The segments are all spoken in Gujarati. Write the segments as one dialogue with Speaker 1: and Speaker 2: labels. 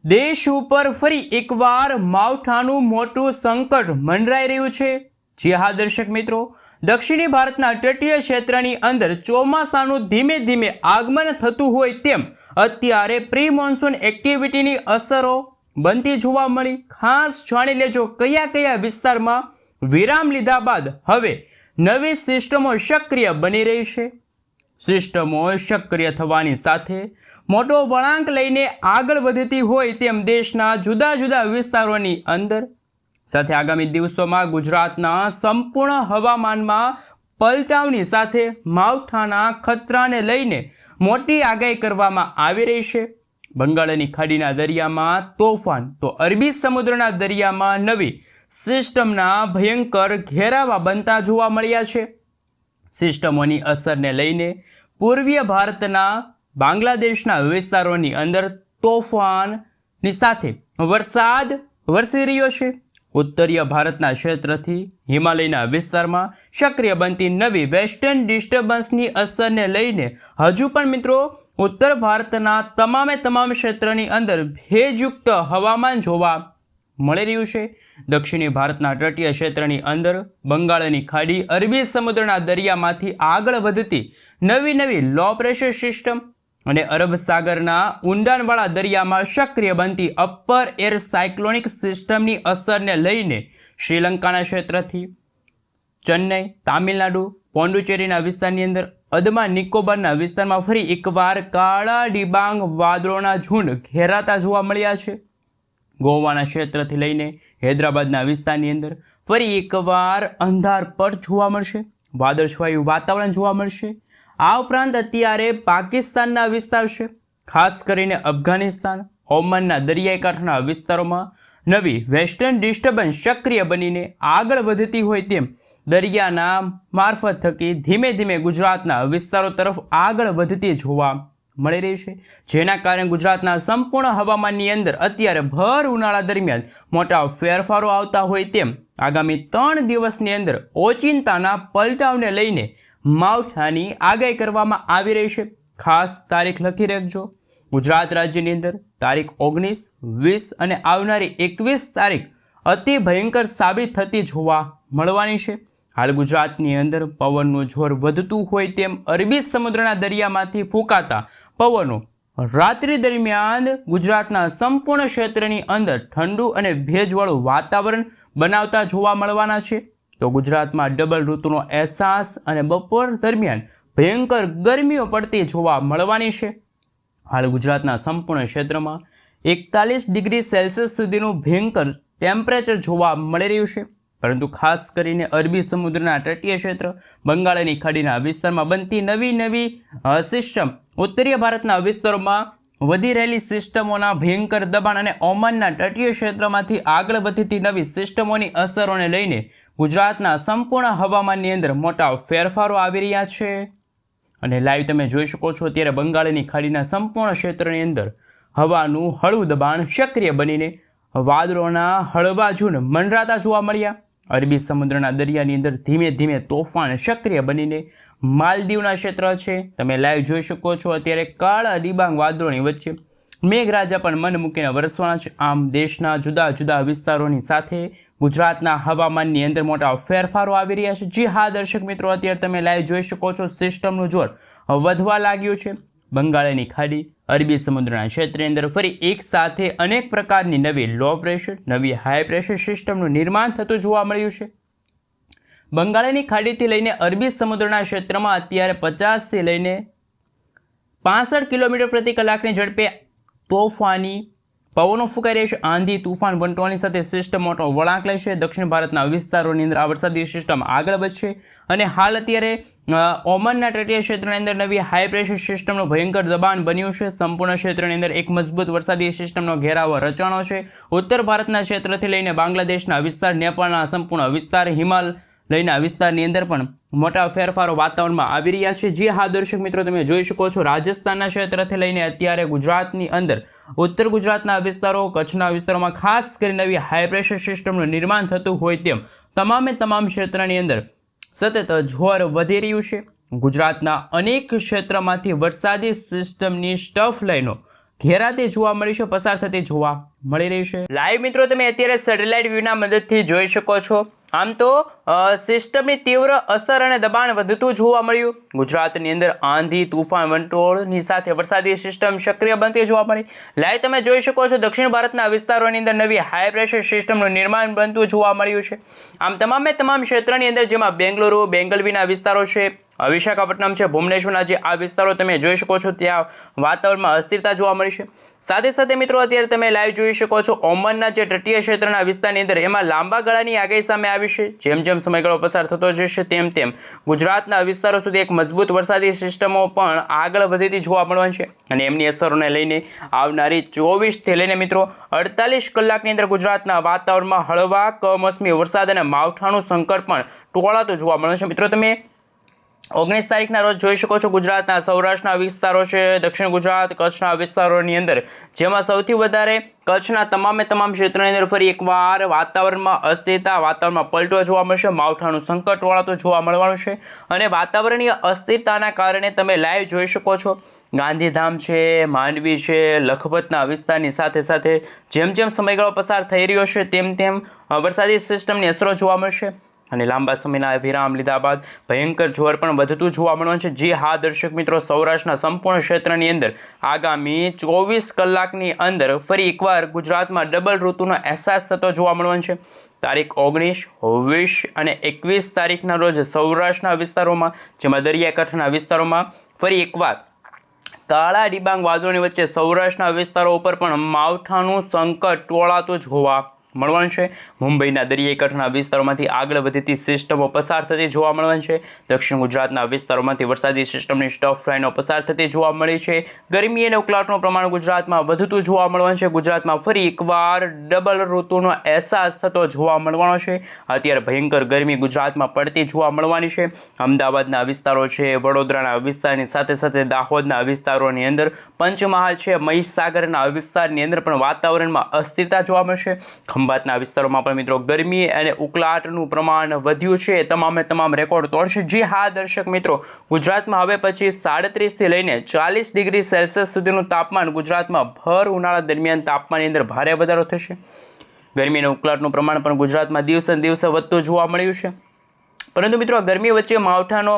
Speaker 1: દેશ ઉપર ફરી એકવાર માવઠાનું મોટું સંકટ મંડરાઈ રહ્યું છે। જી હા દર્શક મિત્રો, દક્ષિણી ભારતના તટીય ક્ષેત્રની અંદર ચોમાસાનું ધીમે ધીમે આગમન થતું હોય તેમ અત્યારે પ્રી મોન્સૂન એક્ટિવિટીની અસરો બનતી જોવા મળી। ખાસ જાણી લેજો કયા કયા વિસ્તારમાં વિરામ લીધા બાદ હવે નવી સિસ્ટમો સક્રિય બની રહી છે। સિસ્ટમો સક્રિય થવાની સાથે મોટો વળાંક લઈને આગળ વધતી હોય તેમ દેશના જુદા જુદા વિસ્તારોની અંદર સાથે આગામી દિવસોમાં ગુજરાતના સંપૂર્ણ હવામાનમાં પલટાવની સાથે માવઠાના ખતરાને લઈને મોટી આગાહી કરવામાં આવી રહી છે। બંગાળની ખાડીના દરિયામાં તોફાન તો અરબી સમુદ્રના દરિયામાં નવી સિસ્ટમના ભયંકર ઘેરાવા બનતા જોવા મળ્યા છે। સિસ્ટમોની અસરને લઈને પૂર્વીય ભારતના બાંગ્લાદેશના વિસ્તારોની અંદર તોફાનની સાથે વરસાદ વરસી રહ્યો છે। ઉત્તરીય ભારતના ક્ષેત્રથી હિમાલયના વિસ્તારમાં સક્રિય બનતી નવી વેસ્ટર્ન ડિસ્ટર્બન્સની અસરને લઈને હજુ પણ મિત્રો ઉત્તર ભારતના તમામ ક્ષેત્રની અંદર ભેજયુક્ત હવામાન જોવા મળી રહ્યું છે। દક્ષિણી ભારતના તટીય ક્ષેત્રની અંદર બંગાળની ખાડી અરબી સમુદ્રના દરિયામાંથી આગળ વધતી નવી લો પ્રેશર સિસ્ટમ અને અરબ સાગરના ઊંડાણવાળા દરિયામાં સક્રિય બનતી અપર એર સાયક્લોનિક સિસ્ટમની અસરને લઈને શ્રીલંકાના ક્ષેત્રથી ચેન્નઈ, તામિલનાડુ, પોંડુચેરીના વિસ્તારની અંદર અંદમાન નિકોબારના વિસ્તારમાં ફરી એકવાર કાળા ડિબાંગ વાદળોના ઝુંડ ઘેરાતા જોવા મળ્યા છે। ગોવાના ક્ષેત્રથી લઈને હૈદરાબાદના વિસ્તારની અંદર ફરી એકવાર અંધારપટ જોવા મળશે, વાદળછાયું વાતાવરણ જોવા મળશે। આ ઉપરાંત અત્યારે પાકિસ્તાનના વિસ્તાર છે, ખાસ કરીને અફઘાનિસ્તાન, ઓમાનના દરિયાઈ કાંઠાના વિસ્તારોમાં નવી વેસ્ટર્ન ડિસ્ટર્બન્સ સક્રિય બનીને આગળ વધતી હોય તેમ દરિયાના મારફત થકી ધીમે ધીમે ગુજરાતના વિસ્તારો તરફ આગળ વધતી જોવા મળી રહી છે, જેના કારણે ગુજરાતના સંપૂર્ણ હવામાનની અંદર અત્યારે ભર ઉનાળા દરમિયાન મોટા ફેરફારો આવતા હોય તેમ આગામી 3 દિવસની અંદર ઓચિંતાના પલટાવને લઈને માવઠાની આગાહી કરવામાં આવી રહી છે। ખાસ તારીખ લખી રાખજો, ગુજરાત રાજ્યની અંદર તારીખ 19, 20 અને આવનારી 21 તારીખ અતિ ભયંકર સાબિત થતી જોવા મળવાની છે। હાલ ગુજરાતની અંદર પવનનું જોર વધતું હોય તેમ અરબી સમુદ્રના દરિયામાંથી ફૂંકાતા પવનો રાત્રિ દરમિયાન ગુજરાતના સંપૂર્ણ ક્ષેત્રની અંદર ઠંડુ અને ભેજવાળું વાતાવરણ બનાવતા જોવા મળવાના છે। તો ગુજરાતમાં ડબલ ઋતુનો અહેસાસ અને બપોર દરમિયાન ભયંકર ગરમીઓ પડતી જોવા મળવાની છે। હાલ ગુજરાતના સંપૂર્ણ ક્ષેત્રમાં 41 ડિગ્રી સેલ્સિયસ સુધીનું ભયંકર ટેમ્પરેચર જોવા મળી રહ્યું છે, પરંતુ ખાસ કરીને અરબી સમુદ્રના તટીય ક્ષેત્ર બંગાળની ખાડીના વિસ્તારમાં બનતી નવી સિસ્ટમ ઉત્તરીય ભારતના વિસ્તારોમાં વધી રહેલી સિસ્ટમોના ભયંકર દબાણ અને ઓમાનના તટીય ક્ષેત્રમાંથી આગળ વધતી નવી સિસ્ટમોની અસરોને લઈને ગુજરાતના સંપૂર્ણ હવામાનની અંદર મોટા ફેરફારો આવી રહ્યા છે। અને લાઈવ તમે જોઈ શકો છો અત્યારે બંગાળની ખાડીના સંપૂર્ણ ક્ષેત્રની અંદર હવાનું હળવું દબાણ સક્રિય બનીને વાદળોના હળવા ઝુંડ મંડરાતા જોવા મળ્યા। અરબી સમુદ્રના દરિયાની અંદર ધીમે ધીમે તોફાન સક્રિય બનીને માલદીવના ક્ષેત્ર છે, તમે લાઈવ જોઈ શકો છો અત્યારે કાળા ડિબાંગ વાદળોની વચ્ચે મેઘરાજા પણ મન મૂકીને વરસવાના છે। આમ દેશના જુદા જુદા વિસ્તારોની સાથે ગુજરાતના હવામાનની અંદર મોટા ફેરફારો આવી રહ્યા છે। જી હા દર્શક મિત્રો, અત્યારે તમે લાઈવ જોઈ શકો છો સિસ્ટમનું જોર વધવા લાગ્યું છે। બંગાળની ખાડી અરબી સમુદ્રના ક્ષેત્રની અંદર ફરી એક સાથે અનેક પ્રકારની નવી લો પ્રેશર, નવી હાઈ પ્રેશર સિસ્ટમનું નિર્માણ થતું જોવા મળ્યું છે। બંગાળની ખાડીથી લઈને અરબી સમુદ્રના ક્ષેત્રમાં અત્યારે 50 થી લઈને 65 કિલોમીટર પ્રતિ કલાકની ઝડપે તોફાની પવનો ફૂંકાઈ રહ્યા છે। આંધી તુફાન વંટોળની સાથે સિસ્ટમ મોટો વળાંક લેશે। દક્ષિણ ભારતના વિસ્તારોની અંદર આ વરસાદી સિસ્ટમ આગળ વધશે અને હાલ અત્યારે ઓમાનના તટીય ક્ષેત્રની અંદર નવી હાઈ પ્રેશર સિસ્ટમનું ભયંકર દબાણ બન્યું છે। સંપૂર્ણ ક્ષેત્રની અંદર એક મજબૂત વરસાદી સિસ્ટમનો ઘેરાવો રચાણો છે। ઉત્તર ભારતના ક્ષેત્રથી લઈને બાંગ્લાદેશના વિસ્તાર, નેપાળના સંપૂર્ણ વિસ્તાર, હિમાલયના વિસ્તારની અંદર પણ મોટા ફેરફારો વાતાવરણમાં આવી રહ્યા છે। જે હા દર્શક મિત્રો, તમે જોઈ શકો છો રાજસ્થાનના ક્ષેત્રથી લઈને અત્યારે ગુજરાતની અંદર ઉત્તર ગુજરાતના વિસ્તારો, કચ્છના વિસ્તારોમાં ખાસ કરીને નવી હાઈ પ્રેશર સિસ્ટમનું નિર્માણ થતું હોય તેમ તમામ ક્ષેત્રની અંદર સતત જોર વધી રહ્યું છે। ગુજરાતના અનેક ક્ષેત્રમાંથી વરસાદી સિસ્ટમની સ્ટફ લાઈનો ઘેરાતે જોવા મળી છે, પસાર થતી જોવા મળી રહી છે. લાઈવ મિત્રો તમે અત્યારે સેટેલાઇટ વ્યૂના મદદથી જોઈ શકો છો. આમ તો સિસ્ટમની તીવ્ર અસર અને દબાણ વધતું જોવા મળ્યું. ગુજરાતની અંદર આંધી, તુફાન, વંટોળની સાથે વરસાદી સિસ્ટમ સક્રિય બનતી જોવા મળી. લાઈવ તમે જોઈ શકો છો દક્ષિણ ભારતના વિસ્તારોની અંદર નવી હાઈ પ્રેશર સિસ્ટમનું નિર્માણ બનતું જોવા મળ્યું છે. આમ તમામ ક્ષેત્રની અંદર જેમાં બેંગલુરુ, બેંગલવીના વિસ્તારો છે, વિશાખાપટ્ટનમ છે, ભુવનેશ્વરના જે આ વિસ્તારો તમે જોઈ શકો છો, ત્યાં વાતાવરણમાં અસ્થિરતા જોવા મળી છે. સાથે સાથે મિત્રો અત્યારે તમે લાઈવ જોઈ શકો છો ઓમાનના જે તટીય ક્ષેત્રના વિસ્તારની અંદર એમાં લાંબા ગાળાની આગાહી સામે આવી છે. જેમ જેમ સમયગાળો પસાર થતો જશે તેમ તેમ ગુજરાતના વિસ્તારો સુધી એક મજબૂત વરસાદી સિસ્ટમો પણ આગળ વધતી જોવા મળવાની છે અને એમની અસરોને લઈને આવનારી 24થી લઈને મિત્રો 48 કલાકની અંદર ગુજરાતના વાતાવરણમાં હળવા કમોસમી વરસાદ અને માવઠાનું સંકટ પણ ટોળાતું જોવા મળે છે. મિત્રો તમે 19 તારીખના રોજ જોઈ શકો છો ગુજરાતના સૌરાષ્ટ્રના વિસ્તારો છે, દક્ષિણ ગુજરાત, કચ્છના વિસ્તારોની અંદર જેમાં સૌથી વધારે કચ્છના તમામ ક્ષેત્રોની અંદર ફરી એકવાર વાતાવરણમાં અસ્થિરતા, વાતાવરણમાં પલટો જોવા મળશે, માવઠાનું સંકટ ટોળાતું જોવા મળવાનું છે અને વાતાવરણીય અસ્થિરતાના કારણે તમે લાઈવ જોઈ શકો છો ગાંધીધામ છે, માંડવી છે, લખપતના વિસ્તારની સાથે જેમ સમયગાળો પસાર થઈ રહ્યો છે તેમ વરસાદી સિસ્ટમની અસરો જોવા મળશે અને લાંબા સમયના વિરામ લીધા બાદ ભયંકર જોર પણ વધતું જોવા મળવાનું છે. જી હા દર્શક મિત્રો, સૌરાષ્ટ્રના સંપૂર્ણ ક્ષેત્રની અંદર આગામી 24 કલાકની અંદર ફરી એકવાર ગુજરાતમાં ડબલ ઋતુનો અહેસાસ થતો જોવા મળવાનો છે. તારીખ 19, 20 અને 21 તારીખના રોજ સૌરાષ્ટ્રના વિસ્તારોમાં જેમાં દરિયાકાંઠાના વિસ્તારોમાં ફરી એકવાર કાળા ડિબાંગ વાદળોની વચ્ચે સૌરાષ્ટ્રના વિસ્તારો ઉપર પણ માવઠાનું સંકટ ટોળાતું જોવા મળવાનું છે. મુંબઈના દરિયાઈ કાંઠાના વિસ્તારોમાંથી આગળ વધતી સિસ્ટમો પસાર થતી જોવા મળવાની છે. દક્ષિણ ગુજરાતના વિસ્તારોમાંથી વરસાદી સિસ્ટમની સ્ટફ લાઇનો પસાર થતી જોવા મળી છે. ગરમી અને ઉકળાટનું પ્રમાણ ગુજરાતમાં વધતું જોવા મળવાનું છે. ગુજરાતમાં ફરી એકવાર ડબલ ઋતુનો અહેસાસ થતો જોવા મળવાનો છે. અત્યારે ભયંકર ગરમી ગુજરાતમાં પડતી જોવા મળવાની છે. અમદાવાદના વિસ્તારો છે, વડોદરાના વિસ્તારની સાથે દાહોદના વિસ્તારોની અંદર, પંચમહાલ છે, મહીસાગરના વિસ્તારની અંદર પણ વાતાવરણમાં અસ્થિરતા જોવા મળશે. ખંભાતના વિસ્તારોમાં પણ મિત્રો ગરમી અને ઉકળાટનું પ્રમાણ વધ્યું છે. તમામ રેકોર્ડ તોડશે. જી હા દર્શક મિત્રો, ગુજરાતમાં હવે પછી 37થી લઈને 40 ડિગ્રી સેલ્સિયસ સુધીનું તાપમાન ગુજરાતમાં ભર ઉનાળા દરમિયાન તાપમાનની અંદર ભારે વધારો થશે. ગરમી અને ઉકળાટનું પ્રમાણ પણ ગુજરાતમાં દિવસે વધતું જોવા મળ્યું છે. પરંતુ મિત્રો ગરમી વચ્ચે માવઠાનો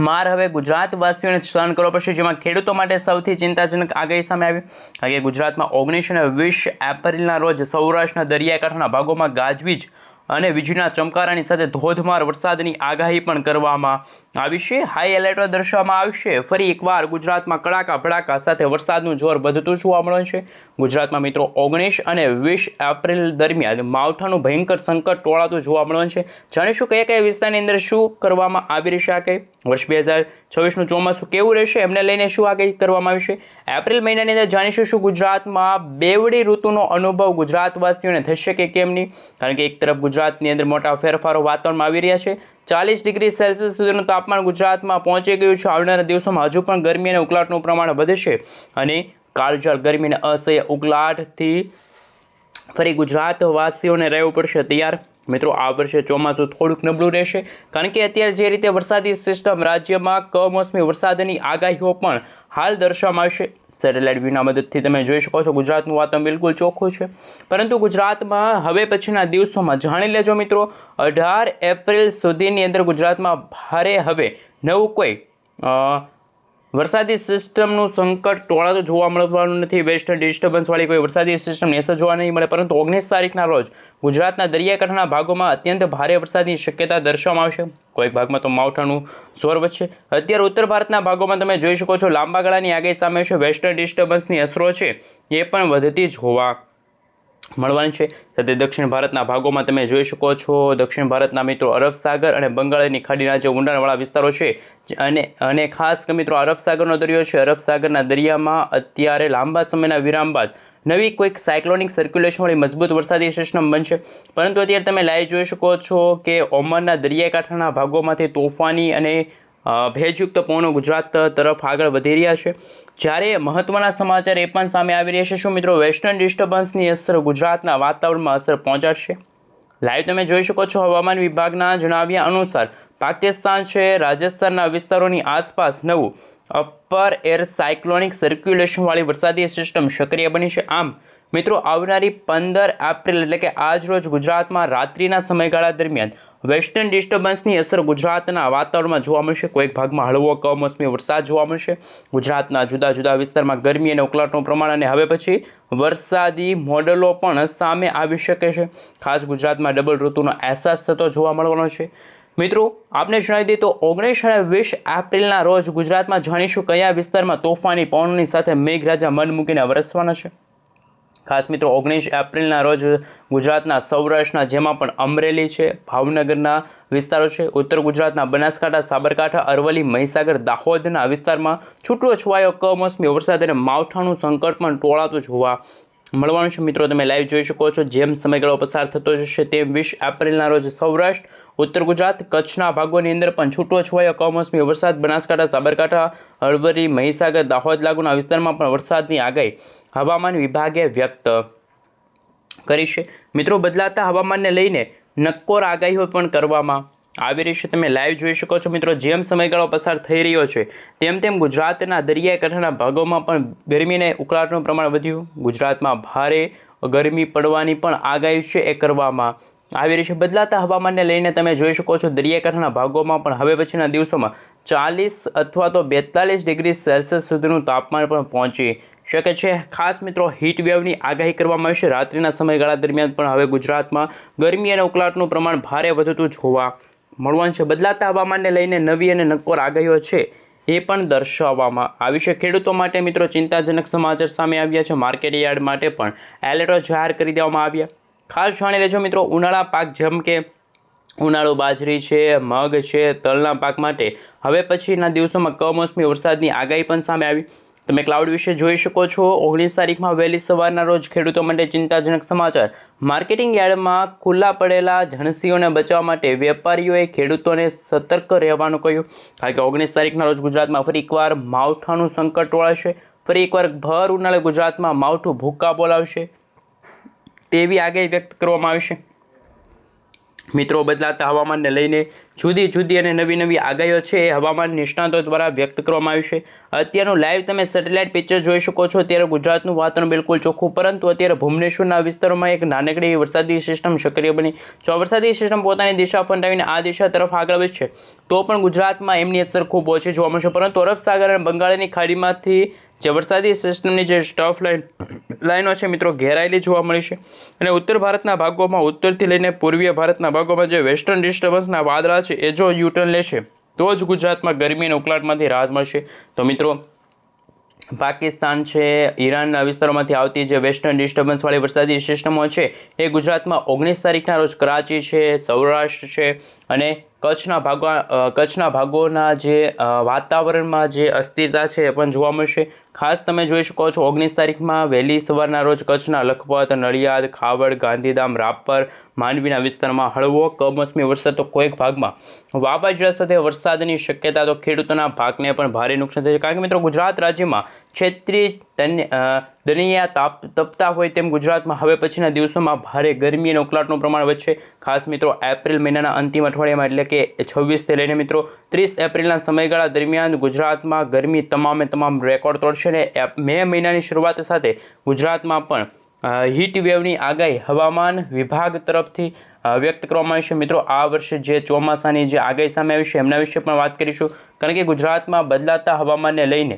Speaker 1: માર હવે ગુજરાતવાસીઓને સહન કરવો પડશે, જેમાં ખેડૂતો માટે સૌથી ચિંતાજનક આગાહી સામે આવી. કારણ કે ગુજરાતમાં 19 અને 20 એપ્રિલના રોજ સૌરાષ્ટ્રના દરિયાકાંઠાના ભાગોમાં ગાજવીજ અને વીજળીના ચમકારાની સાથે ધોધમાર વરસાદની આગાહી પણ કરવામાં આવી છે. હાઈ એલર્ટ દર્શાવવામાં આવશે. ફરી એકવાર ગુજરાતમાં કડાકા ભડાકા સાથે વરસાદનું જોર વધતું જોવા મળે છે. ગુજરાતમાં મિત્રો 19 અને 20 એપ્રિલ દરમિયાન માવઠાનું ભયંકર સંકટ ટોળાતું જોવા મળે છે. જાણીશું કયા વિસ્તારની અંદર શું કરવામાં આવી રહેશે. આગાહી વર્ષ 2026નું ચોમાસું કેવું રહેશે એમને લઈને શું આગાહી કરવામાં આવી છે. એપ્રિલ મહિનાની અંદર જાણીશું શું ગુજરાતમાં બેવડી ઋતુનો અનુભવ ગુજરાતવાસીઓને થશે કે કેમ નહીં. કારણ કે એક તરફ ગુજરાતની અંદર મોટા ફેરફારો વાતાવરણમાં આવી રહ્યા છે. 40 ડિગ્રી સેલ્સિયસ સુધીનું તાપમાન ગુજરાતમાં પહોંચી ગયું છે. આવનારા દિવસોમાં હજુ પણ ગરમી અને ઉકળાટનું પ્રમાણ વધશે અને કાળઝાળ ગરમી અને અસહ્ય ઉકળાટથી ફરી ગુજરાતવાસીઓને રહેવું પડશે તૈયાર. મિત્રો આ વર્ષે ચોમાસું થોડુંક નબળું રહેશે, કારણ કે અત્યારે જે રીતે વરસાદી સિસ્ટમ રાજ્યમાં કમોસમી વરસાદની આગાહીઓ પણ હાલ દર્શાવવામાં આવશે. સેટેલાઇટ વ્યૂના મદદથી તમે જોઈ શકો છો ગુજરાતનું વાતાવરણ બિલકુલ ચોખ્ખું છે. પરંતુ ગુજરાતમાં હવે પછીના દિવસોમાં જાણી લેજો મિત્રો, 18 એપ્રિલ સુધીની અંદર ગુજરાતમાં ભારે હવે નવું કોઈ વરસાદી સિસ્ટમનું સંકટ ટોળાતું જોવા મળવાનું નથી. વેસ્ટર્ન ડિસ્ટર્બન્સવાળી કોઈ વરસાદી સિસ્ટમની અસર જોવા નહીં મળે. પરંતુ 19 તારીખના રોજ ગુજરાતના દરિયાકાંઠાના ભાગોમાં અત્યંત ભારે વરસાદની શક્યતા દર્શાવવામાં આવશે. કોઈક ભાગમાં તો માવઠાનું જોર વધશે. અત્યારે ઉત્તર ભારતના ભાગોમાં તમે જોઈ શકો છો લાંબા ગાળાની આગાહી સામે છે. વેસ્ટર્ન ડિસ્ટર્બન્સની અસરો છે એ પણ વધતી જોવા મળવાની છે. સાથે દક્ષિણ ભારતના ભાગોમાં તમે જોઈ શકો છો દક્ષિણ ભારતના મિત્રો અરબ સાગર અને બંગાળની ખાડીના જે ઊંડાણવાળા વિસ્તારો છે અને ખાસ મિત્રો અરબ સાગરનો દરિયો છે. અરબ સાગરના દરિયામાં અત્યારે લાંબા સમયના વિરામ બાદ નવી કોઈક સાયક્લોનિક સર્ક્યુલેશનવાળી મજબૂત વરસાદી સિસ્ટમ બનશે. પરંતુ અત્યારે તમે લાઈવ જોઈ શકો છો કે ઓમાનના દરિયાકાંઠાના ભાગોમાંથી તોફાની અને ભેજયુક્ત પવનો ગુજરાત તરફ આગળ વધી રહ્યા છે. જ્યારે મહત્વના સમાચાર એ પણ સામે આવી રહ્યા છે શું મિત્રો, વેસ્ટર્ન ડિસ્ટર્બન્સની અસર ગુજરાતના વાતાવરણમાં અસર પહોંચાડશે. લાઈવ તમે જોઈ શકો છો હવામાન વિભાગના જણાવ્યા અનુસાર પાકિસ્તાન છે, રાજસ્થાનના વિસ્તારોની આસપાસ નવું અપર એર સાયક્લોનિક સર્ક્યુલેશનવાળી વરસાદી સિસ્ટમ સક્રિય બની છે. આમ મિત્રો આવનારી 15 એપ્રિલ એટલે કે આજ રોજ ગુજરાતમાં રાત્રિના સમયગાળા દરમિયાન વેસ્ટર્ન ડિસ્ટર્બન્સની અસર ગુજરાતના વાતાવરણમાં જોવા મળશે. કોઈક ભાગમાં હળવો કમોસમી વરસાદ જોવા મળશે. ગુજરાતના જુદા જુદા વિસ્તારમાં ગરમી અને ઉકળાટનું પ્રમાણ અને હવે પછી વરસાદી મોડલો પણ સામે આવી શકે છે. ખાસ ગુજરાતમાં ડબલ ઋતુનો અહેસાસ થતો જોવા મળવાનો છે. મિત્રો આપને જણાવી દઈએ તો 19 અને 20 એપ્રિલના રોજ ગુજરાતમાં જાણીશું કયા વિસ્તારમાં તોફાની પવનની સાથે મેઘરાજા મન મૂકીને વરસવાના છે. ખાસ મિત્રો 19 એપ્રિલના રોજ ગુજરાતના સૌરાષ્ટ્રના જેમાં પણ અમરેલી છે, ભાવનગરના વિસ્તારો છે, ઉત્તર ગુજરાતના બનાસકાંઠા, સાબરકાંઠા, અરવલ્લી, મહીસાગર, દાહોદના વિસ્તારમાં છૂટો છવાયો કમોસમી વરસાદ અને માવઠાનું સંકટ પણ ટોળાતું જોવા મળવાનું છે. મિત્રો તમે લાઈવ જોઈ શકો છો. જેમ સમયગાળો પસાર થતો જશે તેમ 20 એપ્રિલના રોજ સૌરાષ્ટ્ર, ઉત્તર ગુજરાત, કચ્છના ભાગોની અંદર પણ છૂટો છવાયો કમોસમી વરસાદ, બનાસકાંઠા, સાબરકાંઠા, અરવલ્લી, મહીસાગર, દાહોદ લાગુના વિસ્તારમાં પણ વરસાદની આગાહી હવામાન વિભાગે વ્યક્ત કરી છે. મિત્રો બદલાતા હવામાનને લઈને નક્કોર આગાહીઓ પણ કરવામાં આવી રહી છે. તમે લાઈવ જોઈ શકો છો. મિત્રો જેમ સમયગાળો પસાર થઈ રહ્યો છે તેમ તેમ ગુજરાતના દરિયાઈ કાંઠાના ભાગોમાં પણ ગરમી અને ઉકળાટનું પ્રમાણ વધ્યું. ગુજરાતમાં ભારે ગરમી પડવાની પણ આગાહી છે એ કરવામાં આવી રહી છે. બદલાતા હવામાનને લઈને તમે જોઈ શકો છો દરિયાઈ કાંઠાના ભાગોમાં પણ હવે પછીના દિવસોમાં 40 અથવા તો 42 ડિગ્રી સેલ્સિયસ સુધીનું તાપમાન પણ પહોંચી શકે છે. ખાસ મિત્રો હીટ વેવની આગાહી કરવામાં આવશે. રાત્રિના સમયગાળા દરમિયાન પણ હવે ગુજરાતમાં ગરમી અને ઉકળાટનું પ્રમાણ ભારે વધતું જોવા મળવાનું છે. બદલાતા હવામાનને લઈને નવી અને નક્કોર આગાહીઓ છે એ પણ દર્શાવવામાં આવી છે. ખેડૂતો માટે મિત્રો ચિંતાજનક સમાચાર સામે આવ્યા છે. માર્કેટ યાર્ડ માટે પણ એલર્ટો જાહેર કરી દેવામાં આવ્યા. ખાસ જાણી લેજો મિત્રો ઉનાળા પાક જેમ કે ઉનાળુ બાજરી છે, મગ છે, તલના પાક માટે હવે પછીના દિવસોમાં કમોસમી વરસાદની આગાહી પણ સામે આવી. તમે ક્લાઉડ વિશે જોઈ શકો છો. 19 તારીખમાં વહેલી સવારના રોજ ખેડૂતો માટે ચિંતાજનક સમાચાર. માર્કેટિંગ યાર્ડમાં ખુલ્લા પડેલા જણસીઓને બચાવવા માટે વેપારીઓએ ખેડૂતોને સતર્ક રહેવાનું કહ્યું. કારણ કે 19 તારીખના રોજ ગુજરાતમાં ફરી એકવાર માવઠાનું સંકટ ટોળાશે. ફરી એકવાર ભર ઉનાળે ગુજરાતમાં માવઠું ભૂક્કા બોલાવશે તેવી આગાહી વ્યક્ત કરવામાં આવી છે. મિત્રો બદલાતા હવામાનને લઈને જુદી જુદી અને નવી નવી આગાહીઓ છે એ હવામાન નિષ્ણાતો દ્વારા વ્યક્ત કરવામાં આવી છે. અત્યારનું લાઈવ તમે સેટેલાઇટ પિક્ચર જોઈ શકો છો. અત્યારે ગુજરાતનું વાતાવરણ બિલકુલ ચોખ્ખું, પરંતુ અત્યારે ભુવનેશ્વરના વિસ્તારોમાં એક નાનકડી વરસાદી સિસ્ટમ સક્રિય બની. જો વરસાદી સિસ્ટમ પોતાની દિશા ફંટાવીને આ દિશા તરફ આગળ વધશે તો પણ ગુજરાતમાં એમની અસર ખૂબ ઓછી જોવા મળશે. પરંતુ અરબ સાગર અને બંગાળની ખાડીમાંથી જે વરસાદી સિસ્ટમની જે સ્ટફ લાઈનો છે મિત્રો ઘેરાયેલી જોવા મળી છે. અને ઉત્તર ભારતના ભાગોમાં ઉત્તરથી લઈને પૂર્વીય ભારતના ભાગોમાં જે વેસ્ટર્ન ડિસ્ટર્બન્સના વાદળા છે એ જો યુટર્ન લેશે તો જ ગુજરાતમાં ગરમી અને ઉકળાટમાંથી રાહત મળશે. તો મિત્રો પાકિસ્તાન છે, ઈરાનના વિસ્તારોમાંથી આવતી જે વેસ્ટર્ન ડિસ્ટર્બન્સવાળી વરસાદી સિસ્ટમો છે એ ગુજરાતમાં 19 તારીખના રોજ કરાચી છે, સૌરાષ્ટ્ર છે અને કચ્છના ભાગોના જે વાતાવરણમાં જે અસ્થિરતા છે એ પણ જોવા મળશે. ખાસ તમે જોઈ શકો છો 19 તારીખમાં વહેલી સવારના રોજ કચ્છના લખપત, નડિયાદ, ખાવડ, ગાંધીધામ, રાપર, માંડવીના વિસ્તારમાં હળવો કમોસમી વરસાદ તો કોઈક ભાગમાં વાવાઝોડા સાથે વરસાદની શક્યતા. તો ખેડૂતોના પાકને પણ ભારે નુકસાન થશે. કારણ કે મિત્રો ગુજરાત રાજ્યમાં છેત્રી દનિયા તપતા હોય તેમ ગુજરાતમાં હવે પછીના દિવસોમાં ભારે ગરમી અને ઉકળાટનું પ્રમાણ વધશે. ખાસ મિત્રો એપ્રિલ મહિનાના અંતિમ અઠવાડિયામાં એટલે કે 26થી લઈને મિત્રો 30 એપ્રિલના સમયગાળા દરમિયાન ગુજરાતમાં ગરમી તમામે તમામ રેકોર્ડ તોડશે. અને મે મહિનાની શરૂઆત સાથે ગુજરાતમાં પણ હીટ વેવની આગાહી હવામાન વિભાગ તરફથી વ્યક્ત કરવામાં આવી છે. મિત્રો આ વર્ષે જે ચોમાસાની જે આગાહી સામે આવી છે એમના વિશે પણ વાત કરીશું. કારણ કે ગુજરાતમાં બદલાતા હવામાનને લઈને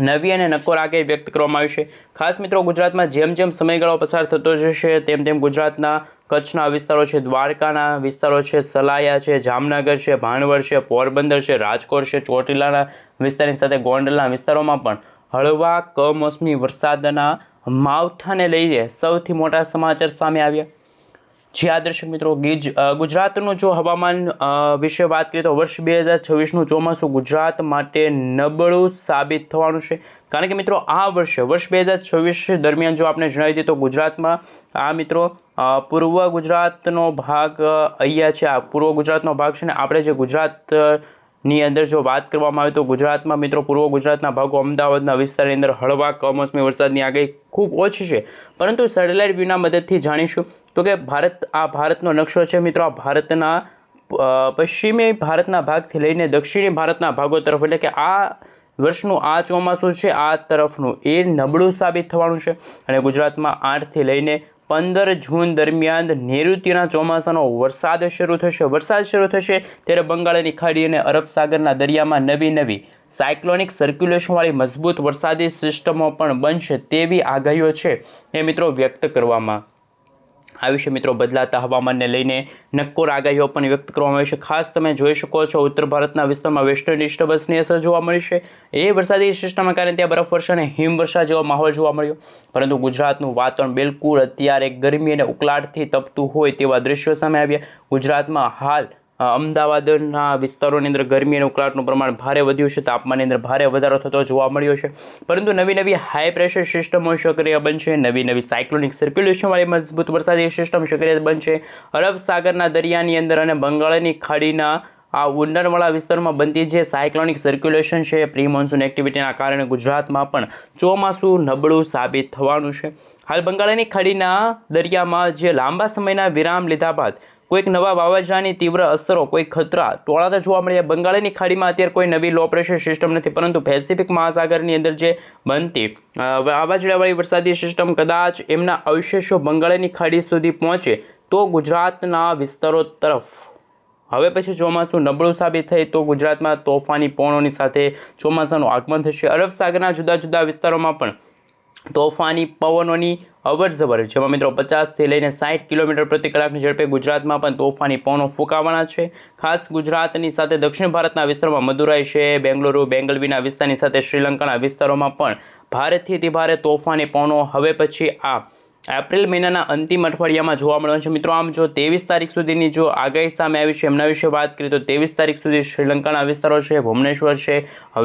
Speaker 1: નવી અને નક્કોર આગાહી વ્યક્ત કરવામાં આવી છે. ખાસ મિત્રો ગુજરાતમાં જેમ જેમ સમયગાળો પસાર થતો જશે તેમ તેમ ગુજરાતના કચ્છના વિસ્તારો છે, દ્વારકાના વિસ્તારો છે, સલાયા છે, જામનગર છે, ભાણવડ છે, પોરબંદર છે, રાજકોટ છે, ચોટીલાના વિસ્તારની સાથે ગોંડલના વિસ્તારોમાં પણ હળવા કમોસમી વરસાદના માવઠાને લઈને સૌથી મોટા સમાચાર સામે આવ્યા. જી હા દર્શક મિત્રો, ગુજરાતનું જો હવામાન વિશે વાત કરીએ તો વર્ષ 2026નું ચોમાસું ગુજરાત માટે નબળું સાબિત થવાનું છે. કારણ કે મિત્રો આ વર્ષ 2026 દરમિયાન જો આપણે જણાવી દઈએ તો ગુજરાતમાં આ મિત્રો પૂર્વ ગુજરાતનો ભાગ અહીંયા છે. આ પૂર્વ ગુજરાતનો ભાગ છે ને આપણે જે ગુજરાતની અંદર જો વાત કરવામાં આવે તો ગુજરાતમાં મિત્રો પૂર્વ ગુજરાતના ભાગો અમદાવાદના વિસ્તારની અંદર હળવા કમોસમી વરસાદની આગાહી ખૂબ ઓછી છે. પરંતુ સેટેલાઇટ વ્યૂના મદદથી જાણીશું તો કે ભારતનો નકશો છે મિત્રો. આ ભારતના પશ્ચિમી ભારતના ભાગથી લઈને દક્ષિણી ભારતના ભાગો તરફ, એટલે કે આ વર્ષનું આ ચોમાસું છે આ તરફનું એ નબળું સાબિત થવાનું છે. અને ગુજરાતમાં 8થી લઈને 15 જૂન દરમિયાન નૈઋત્યના ચોમાસાનો વરસાદ શરૂ થશે ત્યારે બંગાળની ખાડી અને અરબ સાગરના દરિયામાં નવી સાયક્લોનિક સર્ક્યુલેશનવાળી મજબૂત વરસાદી સિસ્ટમો પણ બનશે તેવી આગાહીઓ છે એ મિત્રો વ્યક્ત કરવામાં આવી છે. મિત્રો બદલાતા હવામાનને લઈને નક્કોર આગાહીઓ પણ વ્યક્ત કરવામાં આવી છે. ખાસ તમે જોઈ શકો છો ઉત્તર ભારતના વિસ્તારમાં વેસ્ટર્ન ડિસ્ટર્બન્સની અસર જોવા મળી છે. એ વરસાદી સિસ્ટમના કારણે ત્યાં બરફવર્ષા અને હિમવર્ષા જેવો માહોલ જોવા મળ્યો. પરંતુ ગુજરાતનું વાતાવરણ બિલકુલ અત્યારે ગરમી અને ઉકળાટથી તપતું હોય તેવા દ્રશ્યો સામે આવ્યા. ગુજરાતમાં હાલ અમદાવાદના વિસ્તારોની અંદર ગરમી અને ઉકળાટનું પ્રમાણ ભારે વધ્યું છે. તાપમાનની અંદર ભારે વધારો થતો જોવા મળ્યો છે. પરંતુ નવી હાઈ પ્રેશર સિસ્ટમો સક્રિય બનશે. નવી સાયક્લોનિક સર્ક્યુલેશનવાળી મજબૂત વરસાદી સિસ્ટમ સક્રિય બનશે. અરબ સાગરના દરિયાની અંદર અને બંગાળની ખાડીના આ ઊંડાણવાળા વિસ્તારમાં બનતી જે સાયક્લોનિક સર્ક્યુલેશન છે પ્રી મોન્સૂન એક્ટિવિટીના કારણે ગુજરાતમાં પણ ચોમાસું નબળું સાબિત થવાનું છે. હાલ બંગાળની ખાડીના દરિયામાં જે લાંબા સમયના વિરામ લીધા બાદ કોઈક નવા વાવાઝોડાની તીવ્ર અસરો, કોઈ ખતરા ટોળાતા જોવા મળ્યા. બંગાળની ખાડીમાં અત્યારે કોઈ નવી લો પ્રેશર સિસ્ટમ નથી, પરંતુ પેસિફિક મહાસાગરની અંદર જે બનતી વાવાઝોડાવાળી વરસાદી સિસ્ટમ કદાચ એમના અવશેષો બંગાળની ખાડી સુધી પહોંચે તો ગુજરાતના વિસ્તારો તરફ હવે પછી ચોમાસું નબળું સાબિત થાય તો ગુજરાતમાં તોફાની પવનોની સાથે ચોમાસાનું આગમન થશે. અરબ સાગરના જુદા વિસ્તારોમાં પણ તોફાની પવનોની અવરજવર, જેમાં મિત્રો 50થી લઈને 60 કિલોમીટર પ્રતિ કલાકની ઝડપે ગુજરાતમાં પણ તોફાની પવનો ફૂંકાવાના છે. ખાસ ગુજરાતની સાથે દક્ષિણ ભારતના વિસ્તારોમાં મદુરાઈ છે, બેંગલુરુ, બેંગલવીના વિસ્તારની સાથે શ્રીલંકાના વિસ્તારોમાં પણ ભારેથી અતિ ભારે તોફાની પવનો હવે પછી આ એપ્રિલ મહિનાના અંતિમ અઠવાડિયામાં જોવા મળવાનું છે. મિત્રો આમ જો 23 તારીખ સુધીની જો આગાહી સામે આવી છે એમના વિશે વાત કરીએ તો 23 તારીખ સુધી શ્રીલંકાના વિસ્તારો છે, ભુવનેશ્વર છે,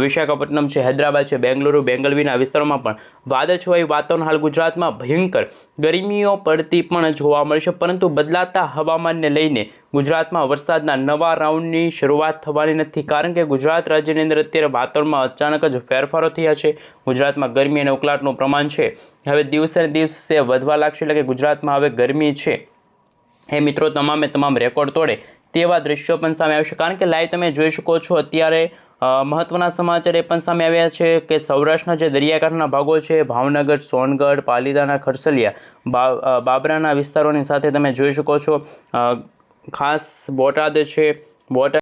Speaker 1: વિશાખાપટ્ટનમ છે, હૈદરાબાદ છે, બેંગલુરુ, બેંગલવીના વિસ્તારોમાં પણ વાદળછવાયું વાતાવરણ હાલ ગુજરાતમાં ભયંકર ગરમીઓ પડતી પણ જોવા મળશે. પરંતુ બદલાતા હવામાનને લઈને ગુજરાતમાં વરસાદના નવા રાઉન્ડની શરૂઆત થવાની નથી, કારણ કે ગુજરાત રાજ્યની અંદર અત્યારે વાતાવરણમાં અચાનક જ ફેરફારો થયા છે. ગુજરાતમાં ગરમી અને ઉકળાટનું પ્રમાણ છે હવે દિવસે દિવસે વધવા લાગશે, એટલે કે ગુજરાતમાં હવે ગરમી છે એ મિત્રો તમામ રેકોર્ડ તોડે તેવા દ્રશ્યો પણ સામે આવશે. કારણ કે લાઈવ તમે જોઈ શકો છો અત્યારે મહત્વના સમાચાર એ પણ સામે આવ્યા છે કે સૌરાષ્ટ્રના જે દરિયાકાંઠાના ભાગો છે, ભાવનગર, સોનગઢ, પાલીતાણા, ખરસલિયા, બાબરાના વિસ્તારોની સાથે તમે જોઈ શકો છો ખાસ બોટાદ છે, બોટાદ